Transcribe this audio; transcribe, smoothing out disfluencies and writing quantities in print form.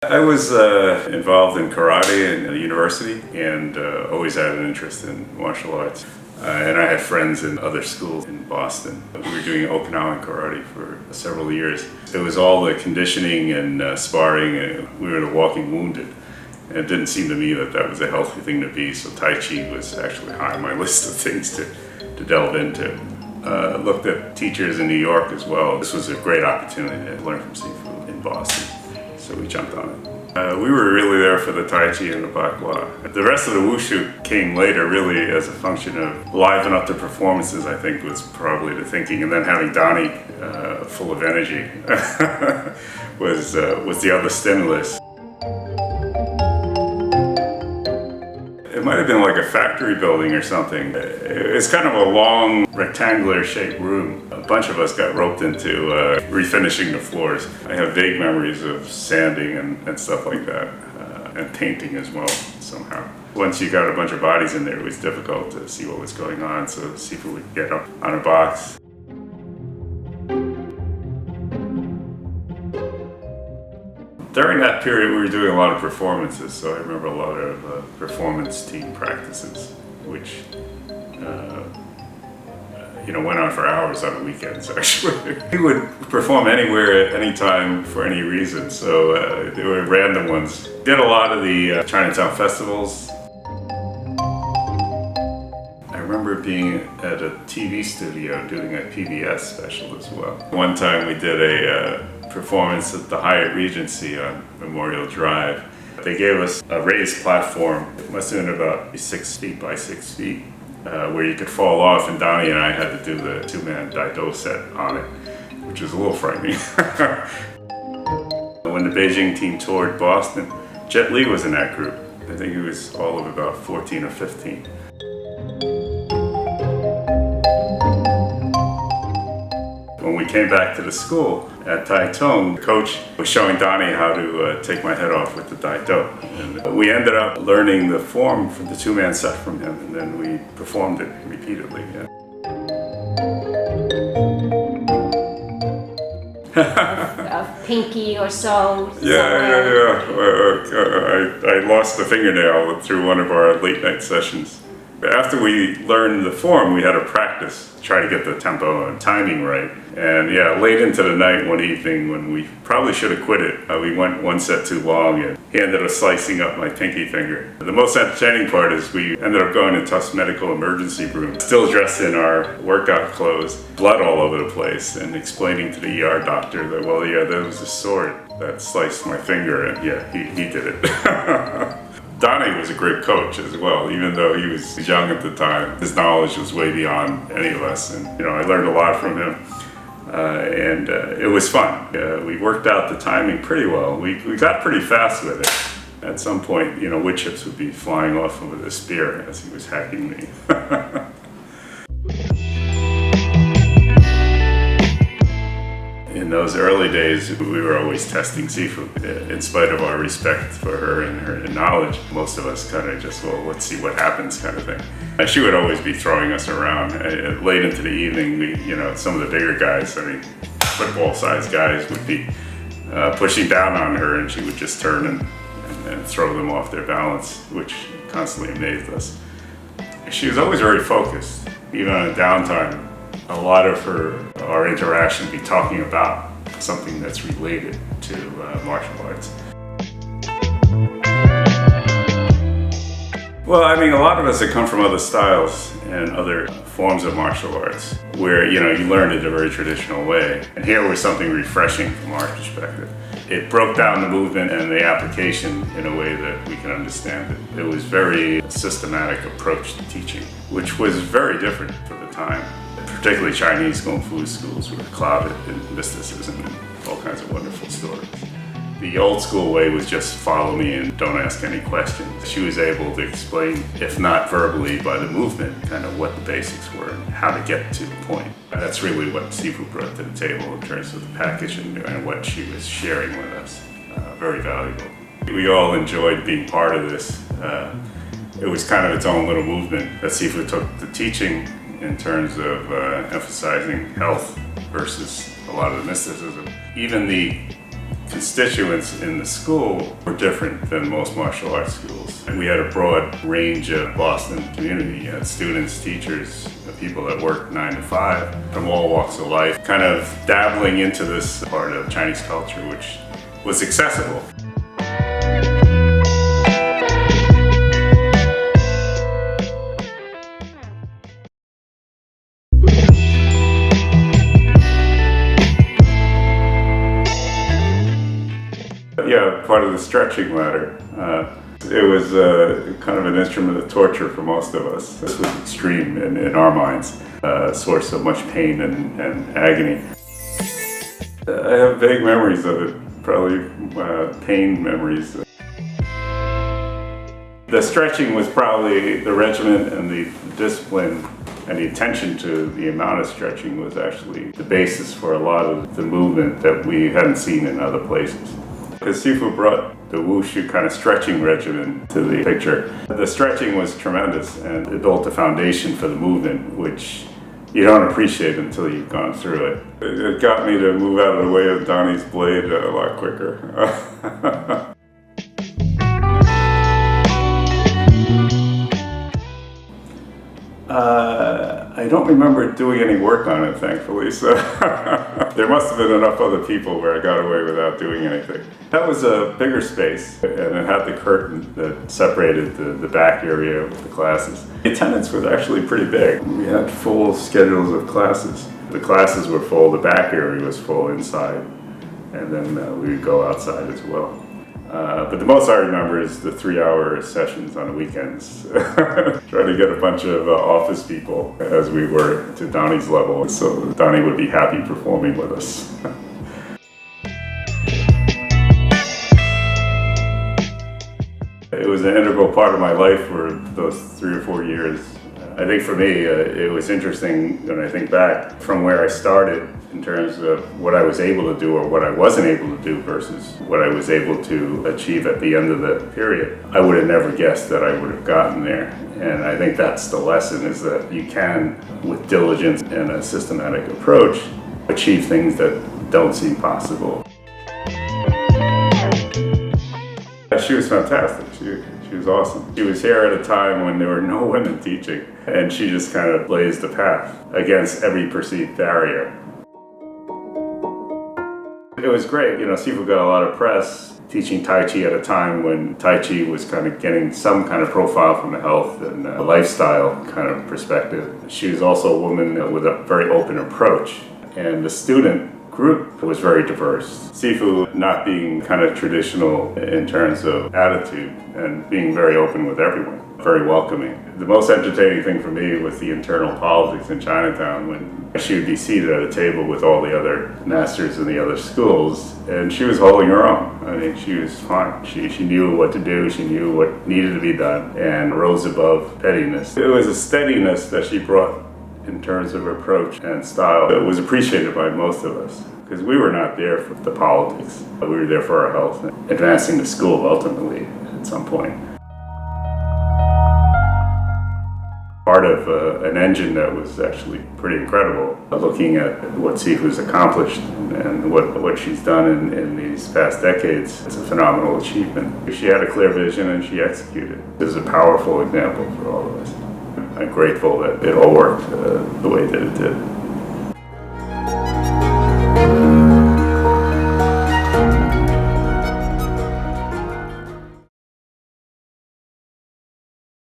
I was involved in karate in university and always had an interest in martial arts. And I had friends in other schools in Boston. We were doing Okinawan karate for several years. It was all the conditioning and sparring, and we were the walking wounded. And it didn't seem to me that that was a healthy thing to be, so Tai Chi was actually high on my list of things to delve into. Looked at teachers in New York as well. This was a great opportunity to learn from Sifu in Boston, so we jumped on it. We were really there for the Tai Chi and the Bakwa. The rest of the Wushu came later, really as a function of liven up the performances, I think was probably the thinking. And then having Donnie full of energy was the other stimulus. It might have been like a factory building or something. It's kind of a long rectangular shaped room. A bunch of us got roped into refinishing the floors. I have vague memories of sanding and stuff like that, and painting as well somehow. Once you got a bunch of bodies in there, it was difficult to see what was going on, so Sifu would get up on a box. During that period, we were doing a lot of performances, so I remember a lot of performance team practices, which went on for hours on the weekends, actually. We would perform anywhere, at any time, for any reason, so there were random ones. Did a lot of the Chinatown festivals. I remember being at a TV studio doing a PBS special as well. One time we did a performance at the Hyatt Regency on Memorial Drive. They gave us a raised platform. It must have been about 6 feet by 6 feet, where you could fall off, and Donnie and I had to do the two-man Daido set on it, which was a little frightening. When the Beijing team toured Boston, Jet Li was in that group. I think he was all of about 14 or 15. When we came back to the school at Taitung, the coach was showing Donnie how to take my head off with the Daido. And we ended up learning the form for the two-man set from him, and then we performed it repeatedly. Of pinky or so. Yeah. I lost the fingernail through one of our late night sessions. After we learned the form, we had to practice, try to get the tempo and timing right. And late into the night one evening when we probably should have quit it, we went one set too long and he ended up slicing up my pinky finger. The most entertaining part is we ended up going to Tufts Medical Emergency Room, still dressed in our workout clothes, blood all over the place, and explaining to the ER doctor that, there was a sword that sliced my finger, and he did it. Donnie was a great coach as well, even though he was young at the time. His knowledge was way beyond any of us, and I learned a lot from him, and it was fun. We worked out the timing pretty well. We got pretty fast with it. At some point, wood chips would be flying off with a spear as he was hacking me. In those early days, we were always testing Sifu. In spite of our respect for her and her knowledge, most of us kind of just, let's see what happens kind of thing. And she would always be throwing us around. Late into the evening, some of the bigger guys, football-sized guys would be pushing down on her, and she would just turn and throw them off their balance, which constantly amazed us. She was always very focused, even on a downtime. A lot of our interaction be talking about something that's related to martial arts. Well, a lot of us have come from other styles and other forms of martial arts where, you learned it a very traditional way. And here was something refreshing from our perspective. It broke down the movement and the application in a way that we can understand it. It was very systematic approach to teaching, which was very different for the time. Particularly Chinese Kung Fu schools were clouded in mysticism and all kinds of wonderful stories. The old school way was just follow me and don't ask any questions. She was able to explain, if not verbally, by the movement, kind of what the basics were and how to get to the point. That's really what Sifu brought to the table in terms of the package and what she was sharing with us. Very valuable. We all enjoyed being part of this. It was kind of its own little movement that Sifu took to teaching in terms of emphasizing health versus a lot of the mysticism. Even the constituents in the school were different than most martial arts schools. And we had a broad range of Boston community. You had students, teachers, people that worked 9 to 5 from all walks of life, kind of dabbling into this part of Chinese culture, which was accessible. Yeah, part of the stretching ladder. It was kind of an instrument of torture for most of us. This was extreme in our minds, a source of much pain and agony. I have vague memories of it, probably pain memories. The stretching was probably the regimen and the discipline and the attention to the amount of stretching was actually the basis for a lot of the movement that we hadn't seen in other places. Because Sifu brought the Wushu kind of stretching regimen to the picture. The stretching was tremendous and it built the foundation for the movement, which you don't appreciate until you've gone through it. It got me to move out of the way of Donnie's blade a lot quicker. I don't remember doing any work on it, thankfully, so there must have been enough other people where I got away without doing anything. That was a bigger space, and it had the curtain that separated the back area of the classes. The attendance was actually pretty big. We had full schedules of classes. The classes were full, the back area was full inside, and then we would go outside as well. But the most I remember is the 3-hour sessions on the weekends. Trying to get a bunch of office people as we were to Donnie's level, so Donnie would be happy performing with us. It was an integral part of my life for those 3 or 4 years. I think for me, it was interesting when I think back from where I started in terms of what I was able to do or what I wasn't able to do versus what I was able to achieve at the end of the period. I would have never guessed that I would have gotten there. And I think that's the lesson, is that you can, with diligence and a systematic approach, achieve things that don't seem possible. She was fantastic. She was awesome. She was here at a time when there were no women teaching, and she just kind of blazed the path against every perceived barrier. It was great. Sifu got a lot of press teaching Tai Chi at a time when Tai Chi was kind of getting some kind of profile from a health and lifestyle kind of perspective. She was also a woman with a very open approach, and the student group was very diverse. Sifu not being kind of traditional in terms of attitude and being very open with everyone, very welcoming. The most entertaining thing for me was the internal politics in Chinatown when she would be seated at a table with all the other masters in the other schools, and she was holding her own. I mean, she was fine. She knew what to do, she knew what needed to be done, and rose above pettiness. It was a steadiness that she brought in terms of approach and style that was appreciated by most of us, because we were not there for the politics. We were there for our health and advancing the school ultimately at some point. Part of an engine that was actually pretty incredible, looking at what Sifu's accomplished and what she's done in these past decades. It's a phenomenal achievement. She had a clear vision and she executed. It was a powerful example for all of us. I'm grateful that it all worked the way that it did.